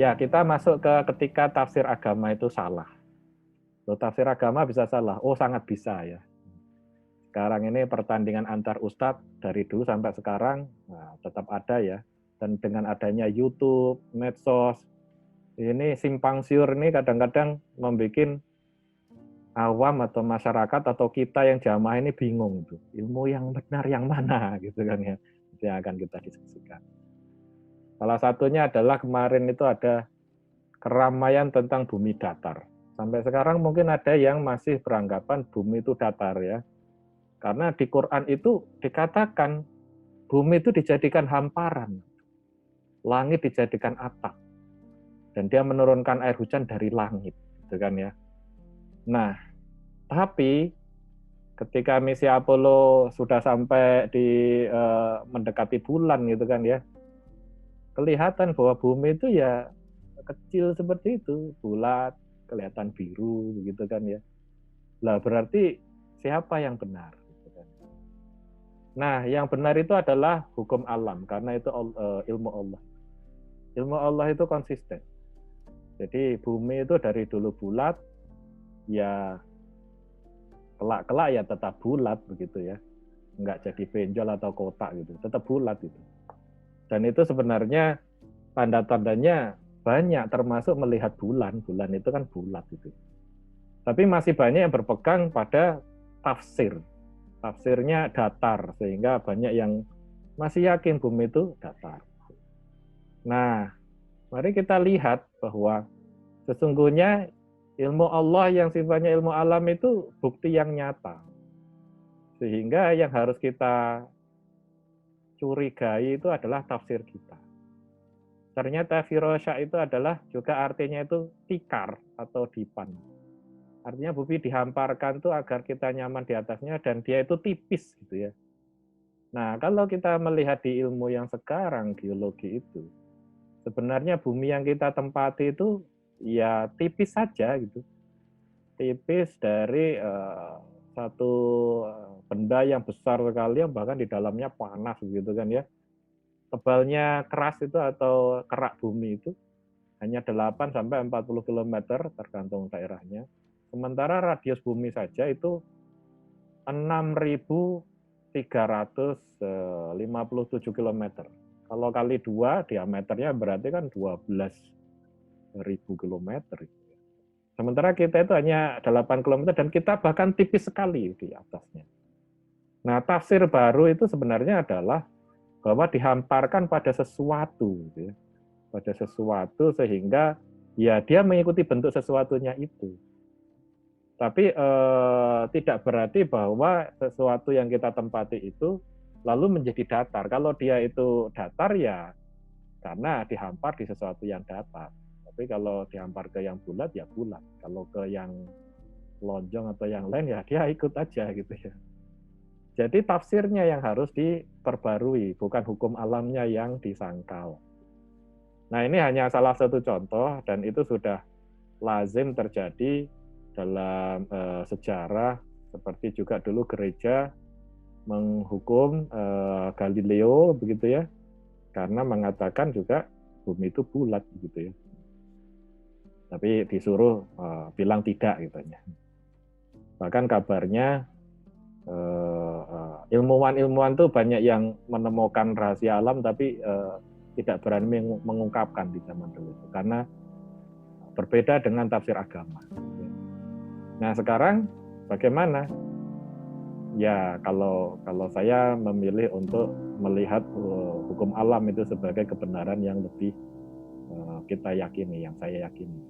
Ya, kita masuk ke ketika tafsir agama itu salah. Loh, tafsir agama bisa salah? Oh, sangat bisa ya. Sekarang ini pertandingan antar ustadz dari dulu sampai sekarang tetap ada ya. Dan dengan adanya YouTube, medsos, ini simpang siur ini kadang-kadang membuat awam atau masyarakat atau kita yang jamaah ini bingung tuh. Ilmu yang benar yang mana gitu kan ya. Itu yang akan kita diskusikan. Salah satunya adalah kemarin itu ada keramaian tentang bumi datar. Sampai sekarang mungkin ada yang masih beranggapan bumi itu datar ya. Karena di Quran itu dikatakan bumi itu dijadikan hamparan. Langit dijadikan atap. Dan dia menurunkan air hujan dari langit, gitu kan ya. Nah, tapi ketika misi Apollo sudah sampai di mendekati bulan gitu kan ya, kelihatan bahwa bumi itu ya kecil seperti itu, bulat, kelihatan biru begitu kan ya. Lah berarti siapa yang benar? Gitu kan. Nah, yang benar itu adalah hukum alam karena itu ilmu Allah. Ilmu Allah itu konsisten. Jadi bumi itu dari dulu bulat, ya kelak-kelak ya tetap bulat begitu ya. Enggak jadi benjol atau kotak gitu, tetap bulat itu. Dan itu sebenarnya tanda-tandanya banyak termasuk melihat bulan. Bulan itu kan bulat itu. Tapi masih banyak yang berpegang pada tafsir. Tafsirnya datar sehingga banyak yang masih yakin bumi itu datar. Nah, mari kita lihat bahwa sesungguhnya ilmu Allah yang sifatnya ilmu alam itu bukti yang nyata. Sehingga yang harus kita curigai itu adalah tafsir kita. Ternyata firasya itu adalah juga artinya itu tikar atau dipan. Artinya bumi dihamparkan itu agar kita nyaman di atasnya dan dia itu tipis gitu ya. Nah, kalau kita melihat di ilmu yang sekarang, geologi itu, sebenarnya bumi yang kita tempati itu ya tipis saja gitu. Tipis dari satu benda yang besar sekali yang bahkan di dalamnya panas gitu kan ya. Tebalnya keras itu atau kerak bumi itu hanya 8 sampai 40 km tergantung daerahnya. Sementara radius bumi saja itu 6.357 km. Kalau kali 2 diameternya berarti kan 12.000 km. Sementara kita itu hanya 8 km dan kita bahkan tipis sekali di atasnya. Nah, tafsir baru itu sebenarnya adalah bahwa dihamparkan pada sesuatu, gitu ya. Pada sesuatu sehingga ya dia mengikuti bentuk sesuatunya itu. Tapi tidak berarti bahwa sesuatu yang kita tempati itu lalu menjadi datar. Kalau dia itu datar ya karena dihampar di sesuatu yang datar. Tapi kalau dihampar ke yang bulat ya bulat. Kalau ke yang lonjong atau yang lain ya dia ikut aja gitu ya. Jadi tafsirnya yang harus diperbarui, bukan hukum alamnya yang disangkal. Nah, ini hanya salah satu contoh dan itu sudah lazim terjadi dalam sejarah, seperti juga dulu gereja menghukum Galileo begitu ya, karena mengatakan juga bumi itu bulat begitu ya. Tapi disuruh bilang tidak gitu ya. Bahkan kabarnya ilmuwan-ilmuwan tuh banyak yang menemukan rahasia alam tapi tidak berani mengungkapkan di zaman dulu karena berbeda dengan tafsir agama. Nah, sekarang bagaimana? Ya, kalau saya memilih untuk melihat hukum alam itu sebagai kebenaran yang lebih kita yakini, yang saya yakini.